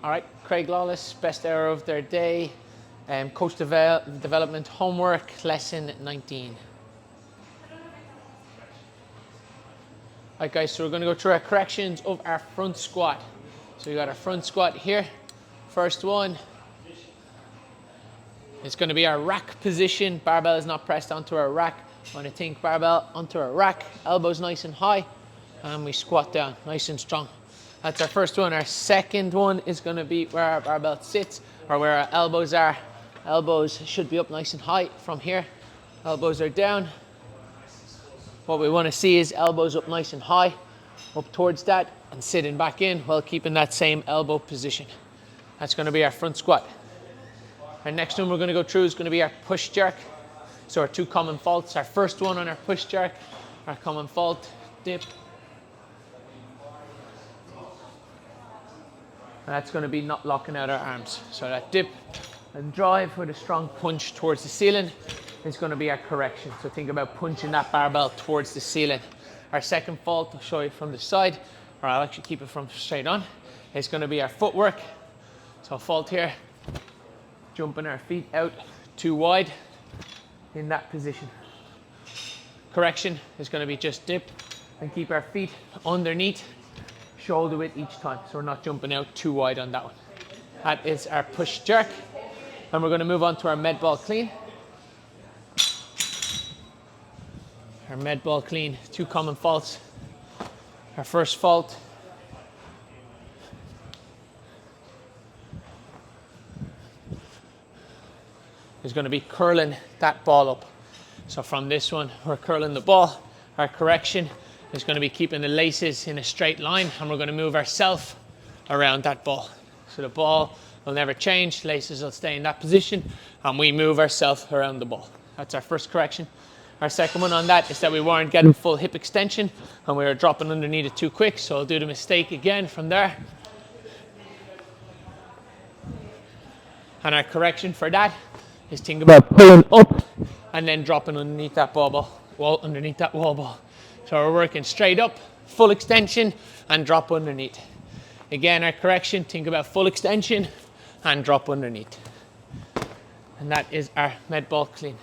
All right, Craig Lawless, best hour of their day. Coach development homework, lesson 19. All right guys, so we're gonna go through our corrections of our front squat. So we got our front squat here. First one, it's gonna be our rack position. Barbell is not pressed onto our rack. I wanna think barbell onto our rack, elbows nice and high, and we squat down, nice and strong. That's our first one. Our second one is gonna be where our barbell sits, or where our elbows are. Elbows should be up nice and high from here. Elbows are down. What we wanna see is elbows up nice and high, up towards that, and sitting back in while keeping that same elbow position. That's gonna be our front squat. Our next one we're gonna go through is gonna be our push jerk. So our two common faults. Our first one on our push jerk, our common fault, dip. And that's gonna be not locking out our arms. So that dip and drive with a strong punch towards the ceiling is gonna be our correction. So think about punching that barbell towards the ceiling. Our second fault, I'll show you from the side, or I'll actually keep it from straight on. It's gonna be our footwork. So fault here, jumping our feet out too wide in that position. Correction is gonna be just dip and keep our feet underneath, shoulder width each time. So we're not jumping out too wide on that one. That is our push jerk. And we're gonna move on to our med ball clean. Our med ball clean, two common faults. Our first fault is going to be curling that ball up. So from this one, we're curling the ball. Our correction is going to be keeping the laces in a straight line, and we're going to move ourselves around that ball. So the ball will never change, laces will stay in that position, and we move ourselves around the ball. That's our first correction. Our second one on that is that we weren't getting full hip extension, and we were dropping underneath it too quick, so I'll do the mistake again from there. And our correction for that is think about pulling up and then dropping underneath that underneath that wall ball. So we're working straight up, full extension, and drop underneath. Again, our correction, think about full extension and drop underneath. And that is our med ball clean.